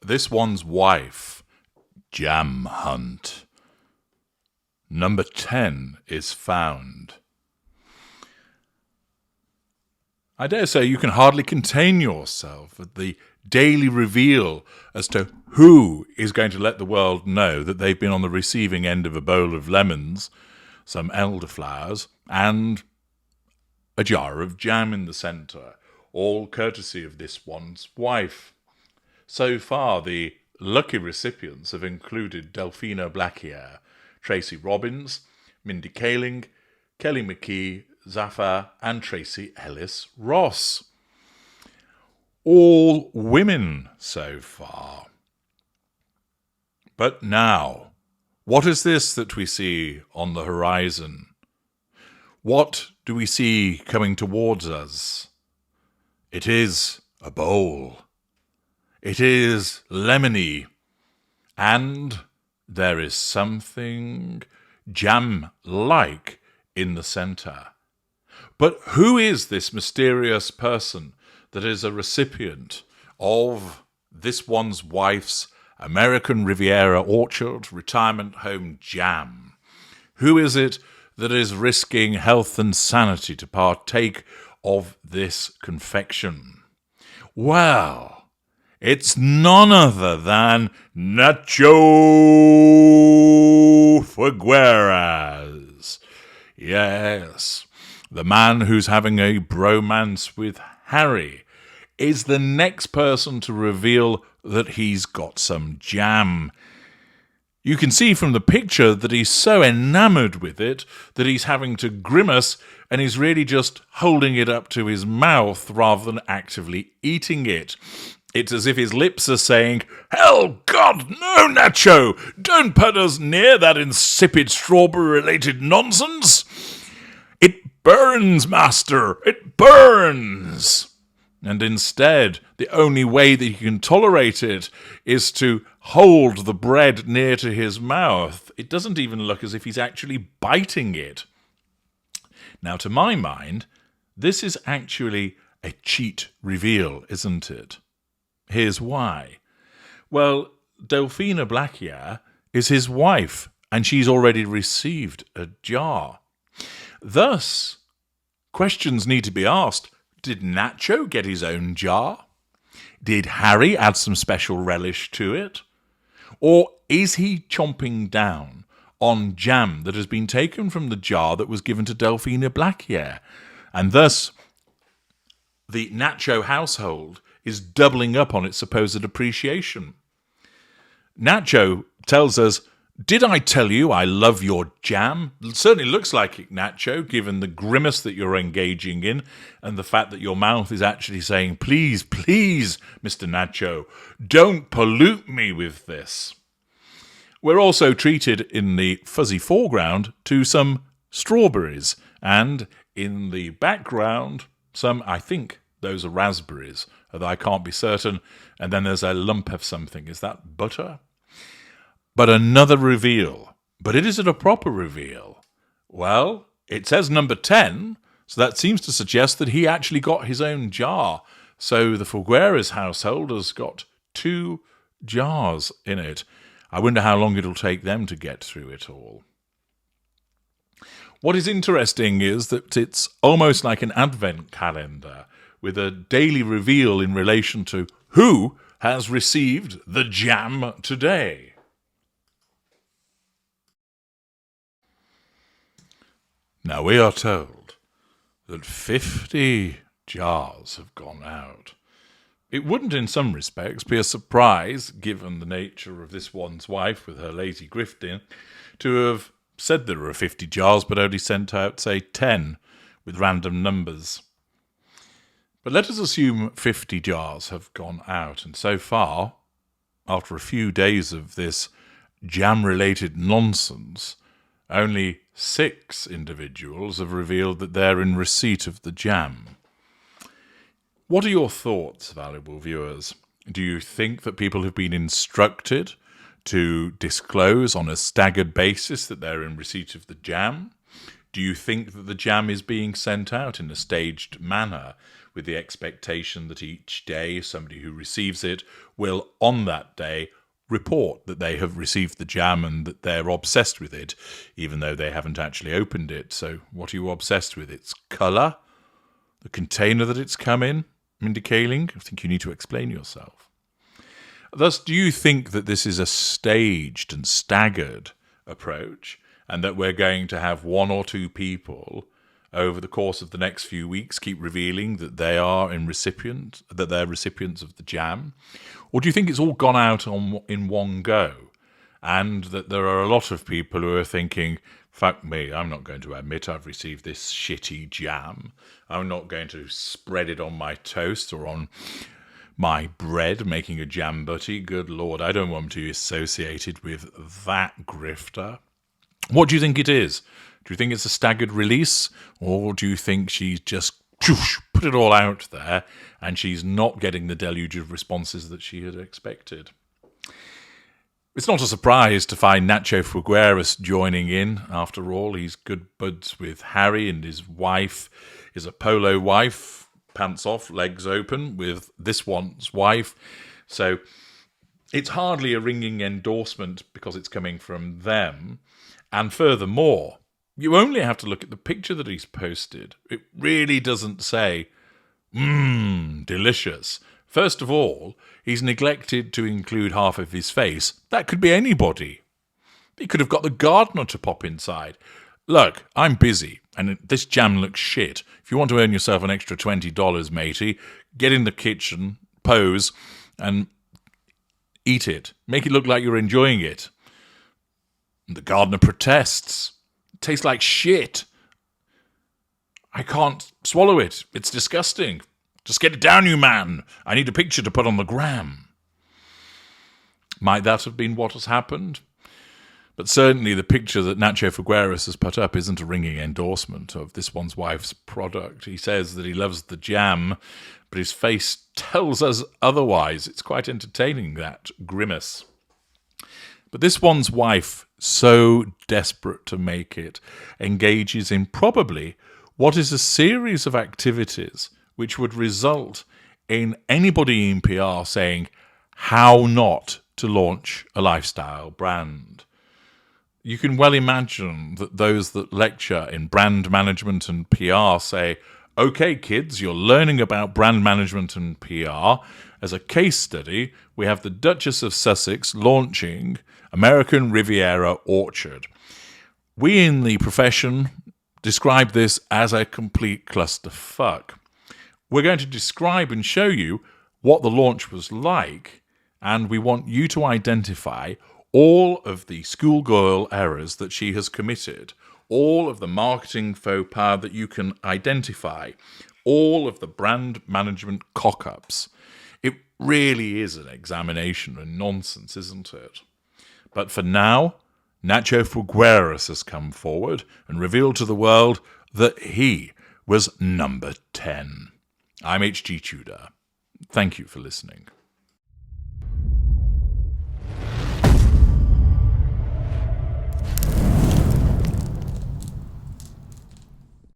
This One's Wife, Jam Hunt. Number 10 is found. I dare say you can hardly contain yourself at the daily reveal as to who is going to let the world know that they've been on the receiving end of a bowl of lemons, some elderflowers, and a jar of jam in the centre, all courtesy of This One's Wife. So far, the lucky recipients have included Delphina Blaquier, Tracy Robbins, Mindy Kaling, Kelly McKee, Zafar, and Tracy Ellis Ross. All women so far. But now, what is this that we see on the horizon? What do we see coming towards us? It is a bowl. It is lemony. And there is something jam-like in the centre. But who is this mysterious person that is a recipient of This One's Wife's American Riviera Orchard Retirement Home Jam? Who is it that is risking health and sanity to partake of this confection? Well, it's none other than Nacho Figueras. Yes, the man who's having a bromance with Harry is the next person to reveal that he's got some jam. You can see from the picture that he's so enamored with it that he's having to grimace, and he's really just holding it up to his mouth rather than actively eating it. It's as if his lips are saying, "Hell, God, no, Nacho! Don't put us near that insipid strawberry-related nonsense! It burns, master! It burns!" And instead, the only way that he can tolerate it is to hold the bread near to his mouth. It doesn't even look as if he's actually biting it. Now, to my mind, this is actually a cheat reveal, isn't it? Here's why. Well, Delphina Blaquier is his wife, and she's already received a jar. Thus, questions need to be asked. Did Nacho get his own jar? Did Harry add some special relish to it? Or is he chomping down on jam that has been taken from the jar that was given to Delphina Blaquier? And thus, the Nacho household is doubling up on its supposed appreciation. Nacho tells us, "Did I tell you I love your jam?" It certainly looks like it, Nacho, given the grimace that you're engaging in and the fact that your mouth is actually saying, "Please, please, Mr. Nacho, don't pollute me with this." We're also treated in the fuzzy foreground to some strawberries, and in the background, some, I think those are raspberries, although I can't be certain, and then there's a lump of something. Is that butter? But another reveal. But is it a proper reveal? Well, it says number 10, so that seems to suggest that he actually got his own jar. So the Figueras household has got 2 jars in it. I wonder how long it'll take them to get through it all. What is interesting is that it's almost like an advent calendar with a daily reveal in relation to who has received the jam today. Now, we are told that 50 jars have gone out. It wouldn't, in some respects, be a surprise, given the nature of This One's Wife with her lazy grifting, to have said there are 50 jars but only sent out, say, 10 with random numbers. But let us assume 50 jars have gone out, and so far, after a few days of this jam-related nonsense, only 6 individuals have revealed that they're in receipt of the jam. What are your thoughts, valuable viewers? Do you think that people have been instructed to disclose on a staggered basis that they're in receipt of the jam? Do you think that the jam is being sent out in a staged manner with the expectation that each day somebody who receives it will, on that day, report that they have received the jam and that they're obsessed with it, even though they haven't actually opened it. So what are you obsessed with? Its colour? The container that it's come in? Mindy Kaling? I think you need to explain yourself. Thus, do you think that this is a staged and staggered approach, and that we're going to have one or two people over the course of the next few weeks keep revealing that they're recipients of the jam? Or do you think it's all gone out in one go, and that there are a lot of people who are thinking, fuck me, I'm not going to admit I've received this shitty jam. I'm not going to spread it on my toast or on my bread, making a jam butty. Good Lord, I don't want to be associated with that grifter. What do you think it is? Do you think it's a staggered release? Or do you think she's just put it all out there and she's not getting the deluge of responses that she had expected? It's not a surprise to find Nacho Figueras joining in. After all, he's good buds with Harry, and his wife is a polo wife, pants off, legs open, with this one's wife. So it's hardly a ringing endorsement because it's coming from them. And furthermore, you only have to look at the picture that he's posted. It really doesn't say, delicious. First of all, he's neglected to include half of his face. That could be anybody. He could have got the gardener to pop inside. Look, I'm busy, and this jam looks shit. If you want to earn yourself an extra $20, matey, get in the kitchen, pose, and eat it. Make it look like you're enjoying it. And the gardener protests. It tastes like shit. I can't swallow it. It's disgusting. Just get it down, you man. I need a picture to put on the gram. Might that have been what has happened? But certainly the picture that Nacho Figueras has put up isn't a ringing endorsement of this one's wife's product. He says that he loves the jam, but his face tells us otherwise. It's quite entertaining, that grimace. But this one's wife, so desperate to make it, engages in probably what is a series of activities which would result in anybody in PR saying how not to launch a lifestyle brand. You can well imagine that those that lecture in brand management and PR say, okay, kids, you're learning about brand management and PR. As a case study, we have the Duchess of Sussex launching American Riviera Orchard. We in the profession describe this as a complete clusterfuck. We're going to describe and show you what the launch was like, and we want you to identify all of the schoolgirl errors that she has committed, all of the marketing faux pas that you can identify, all of the brand management cock-ups. It really is an examination and nonsense, isn't it? But for now, Nacho Figueras has come forward and revealed to the world that he was number 10. I'm H.G. Tudor. Thank you for listening.